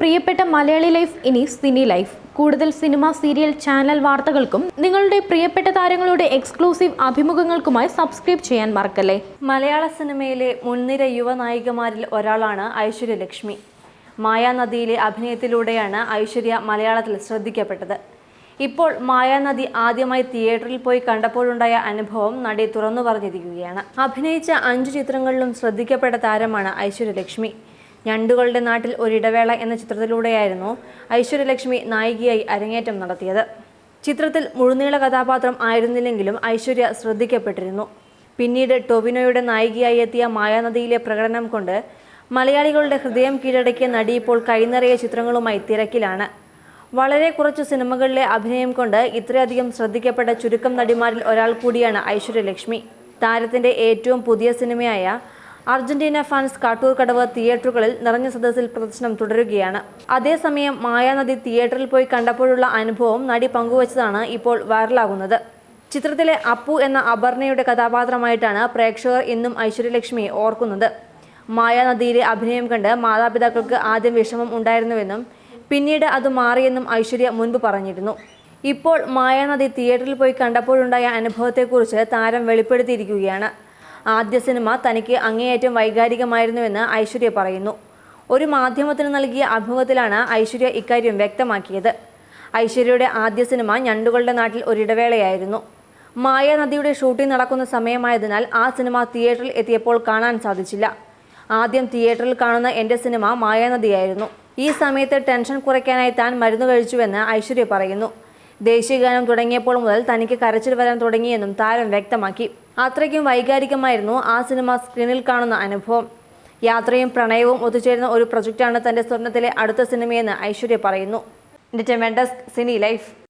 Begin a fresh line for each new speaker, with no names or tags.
പ്രിയപ്പെട്ട മലയാളി ലൈഫ് ഇനി സിനി ലൈഫ്. കൂടുതൽ സിനിമ, സീരിയൽ, ചാനൽ വാർത്തകൾക്കും നിങ്ങളുടെ പ്രിയപ്പെട്ട താരങ്ങളുടെ എക്സ്ക്ലൂസീവ് അഭിമുഖങ്ങൾക്കുമായി സബ്സ്ക്രൈബ് ചെയ്യാൻ മറക്കല്ലേ.
മലയാള സിനിമയിലെ മുൻനിര യുവ നായികമാരിൽ ഒരാളാണ് ഐശ്വര്യ ലക്ഷ്മി. മായാനദിയിലെ അഭിനയത്തിലൂടെയാണ് ഐശ്വര്യ മലയാളത്തിൽ ശ്രദ്ധിക്കപ്പെട്ടത്. ഇപ്പോൾ മായാനദി ആദ്യമായി തിയേറ്ററിൽ പോയി കണ്ടപ്പോഴുണ്ടായ അനുഭവം നടി തുറന്നു പറഞ്ഞിരിക്കുകയാണ്. അഭിനയിച്ച 5 ചിത്രങ്ങളിലും ശ്രദ്ധിക്കപ്പെട്ട താരമാണ് ഐശ്വര്യ ലക്ഷ്മി. ഞണ്ടുകളുടെ നാട്ടിൽ ഒരിടവേള എന്ന ചിത്രത്തിലൂടെയായിരുന്നു ഐശ്വര്യലക്ഷ്മി നായികയായി അരങ്ങേറ്റം നടത്തിയത്. ചിത്രത്തിൽ മുഴുനീള കഥാപാത്രം ആയിരുന്നില്ലെങ്കിലും ഐശ്വര്യ ശ്രദ്ധിക്കപ്പെട്ടിരുന്നു. പിന്നീട് ടൊവിനോയുടെ നായികയായി എത്തിയ മായാനദിയിലെ പ്രകടനം കൊണ്ട് മലയാളികളുടെ ഹൃദയം കീഴടക്കിയ നടി ഇപ്പോൾ കൈനിറയ ചിത്രങ്ങളുമായി തിരക്കിലാണ്. വളരെ കുറച്ച് സിനിമകളിലെ അഭിനയം കൊണ്ട് ഇത്രയധികം ശ്രദ്ധിക്കപ്പെട്ട ചുരുക്കം നടിമാരിൽ ഒരാൾ കൂടിയാണ് ഐശ്വര്യലക്ഷ്മി. താരത്തിൻ്റെ ഏറ്റവും പുതിയ സിനിമയായ അർജന്റീന ഫാൻസ് കാട്ടൂർക്കടവ് തിയേറ്ററുകളിൽ നിറഞ്ഞ സദസ്സിൽ പ്രദർശനം തുടരുകയാണ്. അതേസമയം മായാനദി തിയേറ്ററിൽ പോയി കണ്ടപ്പോഴുള്ള അനുഭവം നടി പങ്കുവച്ചതാണ് ഇപ്പോൾ വൈറലാകുന്നത്. ചിത്രത്തിലെ അപ്പു എന്ന അപർണയുടെ കഥാപാത്രമായിട്ടാണ് പ്രേക്ഷകർ ഇന്നും ഐശ്വര്യലക്ഷ്മിയെ ഓർക്കുന്നത്. മായാനദിയിലെ അഭിനയം കണ്ട് മാതാപിതാക്കൾക്ക് ആദ്യം വിഷമം ഉണ്ടായിരുന്നുവെന്നും പിന്നീട് അത് മാറിയെന്നും ഐശ്വര്യ മുൻപ് പറഞ്ഞിരുന്നു. ഇപ്പോൾ മായാനദി തിയേറ്ററിൽ പോയി കണ്ടപ്പോഴുണ്ടായ അനുഭവത്തെക്കുറിച്ച് താരം വെളിപ്പെടുത്തിയിരിക്കുകയാണ്. ആദ്യ സിനിമ തനിക്ക് അങ്ങേയറ്റം വൈകാരികമായിരുന്നുവെന്ന് ഐശ്വര്യ പറയുന്നു. ഒരു മാധ്യമത്തിന് നൽകിയ അഭിമുഖത്തിലാണ് ഐശ്വര്യ ഇക്കാര്യം വ്യക്തമാക്കിയത്. ഐശ്വര്യയുടെ ആദ്യ സിനിമ ഞണ്ടുകളുടെ നാട്ടിൽ ഒരിടവേളയായിരുന്നു. മായാനദിയുടെ ഷൂട്ടിംഗ് നടക്കുന്ന സമയമായതിനാൽ ആ സിനിമ തിയേറ്ററിൽ എത്തിയപ്പോൾ കാണാൻ സാധിച്ചില്ല. ആദ്യം തിയേറ്ററിൽ കാണുന്ന എൻ്റെ സിനിമ മായാനദിയായിരുന്നു. ഈ സമയത്ത് ടെൻഷൻ കുറയ്ക്കാനായി താൻ മരുന്ന് കഴിച്ചുവെന്ന് ഐശ്വര്യ പറയുന്നു. ദേശീയഗാനം തുടങ്ങിയപ്പോൾ മുതൽ തനിക്ക് കരച്ചിൽ വരാൻ തുടങ്ങിയെന്നും താരം വ്യക്തമാക്കി. അത്രയ്ക്കും വൈകാരികമായിരുന്നു ആ സിനിമ സ്ക്രീനിൽ കാണുന്ന അനുഭവം. യാത്രയും പ്രണയവും ഒത്തുചേരുന്ന ഒരു പ്രൊജക്റ്റാണ് തൻ്റെ സ്വർണ്ണത്തിലെ അടുത്ത സിനിമയെന്ന് ഐശ്വര്യ പറയുന്നു. സിനി ലൈഫ്.